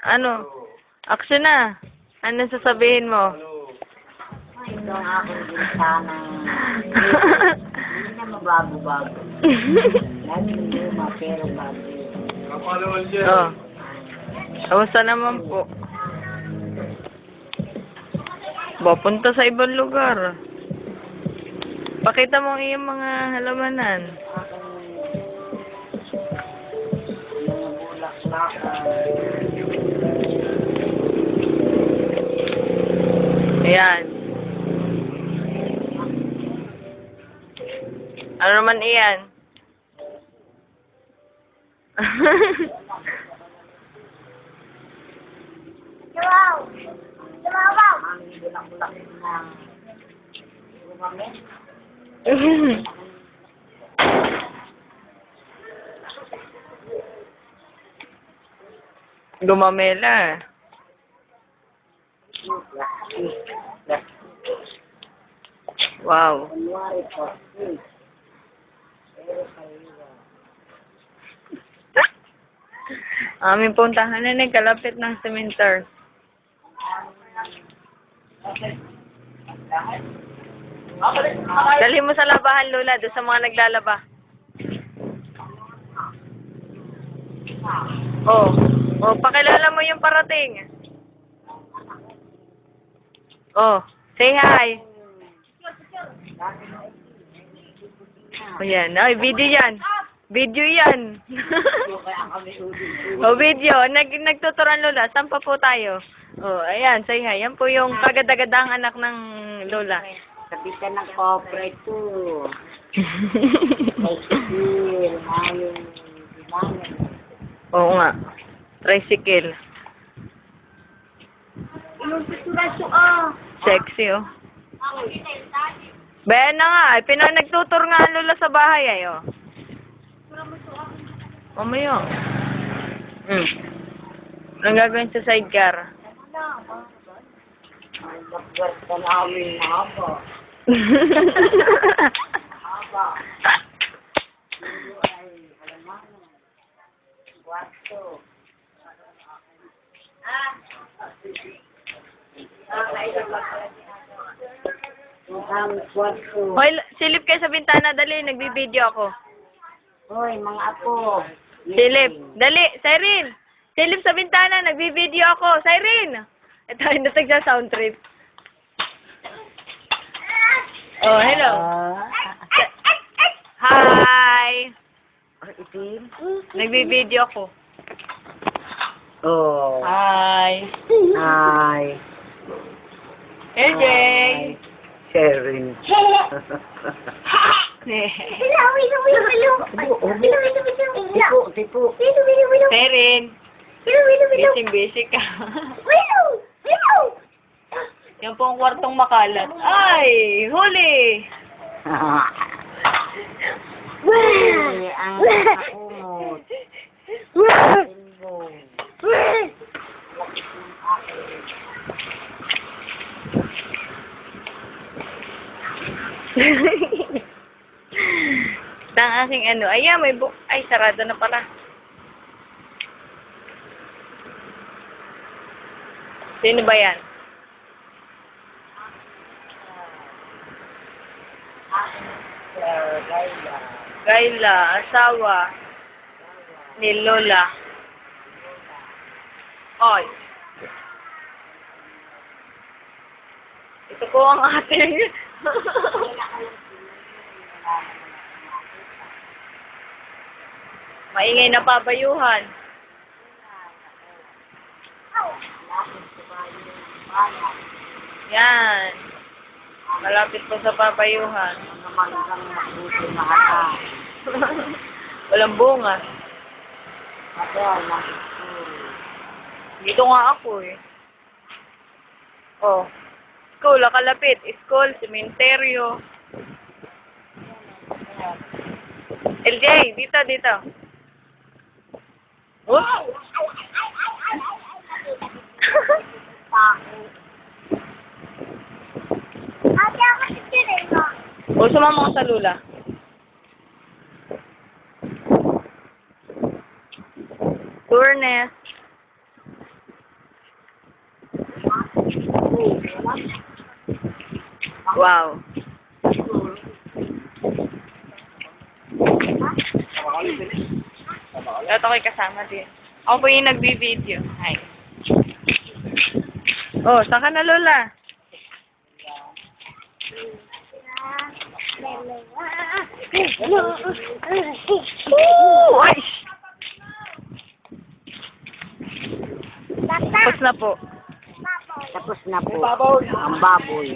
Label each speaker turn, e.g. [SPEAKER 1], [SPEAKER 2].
[SPEAKER 1] Ano? Action na. Ano sasabihin mo?
[SPEAKER 2] Ito ang aking bintana. Hindi na mabago-bago. Lahat ng luma, pero bago.
[SPEAKER 1] Oh. Kamusta naman po? Punta sa ibang lugar. Pakita mo ang iyong mga halamanan.
[SPEAKER 2] Mga bulaklak.
[SPEAKER 1] Ayan. Ano naman iyan?
[SPEAKER 2] Wow! Wow! Ang bulak-bulak na gumamit.
[SPEAKER 1] Gumamela. Wow.
[SPEAKER 2] Kunwari po.
[SPEAKER 1] Aming puntahan na kalapit ng cemetery. Dali mo sa labahan, Lola, doon sa mga naglalaba. Oh. Oh, pakilala mo yung parating. Oh, say hi. Oh, yan. Ay, video yan. Video yan. Oh, video. Nagtuturan, Lola. Saan pa po tayo? Oh, ayan, say hi. Yan po yung kagad-agadang anak ng Lola.
[SPEAKER 2] Kapitan ng corporate to. Tricycle. Mayong dimangin.
[SPEAKER 1] Oo nga. Tricycle.
[SPEAKER 2] Yung picture
[SPEAKER 1] Sexy, oh. Bayan na nga. Nagtutur nga ang Lola sa bahay, ay, oh. Mamaya. Anong gagawin sa sidecar?
[SPEAKER 2] Ay, nagwat ka namin haba. Haba. Ay, alam mo. Wasto.
[SPEAKER 1] Hoy, silip kayo sa bintana. Dali, nagbibideo ako.
[SPEAKER 2] Hoy, mga apo.
[SPEAKER 1] Silip. Dali, Siren. Silip sa bintana. Nagbibideo ako. Siren. Ito, hinatag sa sound trip. Oh, hello. Hi.
[SPEAKER 2] Itim?
[SPEAKER 1] Nagbibideo ako.
[SPEAKER 2] Oh.
[SPEAKER 1] Hi.
[SPEAKER 2] Hi.
[SPEAKER 1] LJ.
[SPEAKER 2] Sharon. Tipo.
[SPEAKER 1] Siren. Busy ka. Yan po ang kwartong makalat. Ay, huli.
[SPEAKER 2] Ang nakakumot. Timbong.
[SPEAKER 1] Ang aking ano. Ayan, may book. Ay, sarado na pala. Sino ba yan? Kayla, asawa ni Lola. Oy. Ito po ang ating. Maingay na pabayuhan. Yan. Malapit po sa pabayuhan. Walang bunga. Dito nga ako eh. Oh. School, kalapit. School, sementeryo. LJ, dito. Wow! O, sumama ka sa Lula. Burness. Wow. Ito ko'y kasama din. Ako po yung nagbi-video. Hi. Oh, saan ka na, Lola? Ay! Tapos na po.
[SPEAKER 2] Tapos na po ang baboy.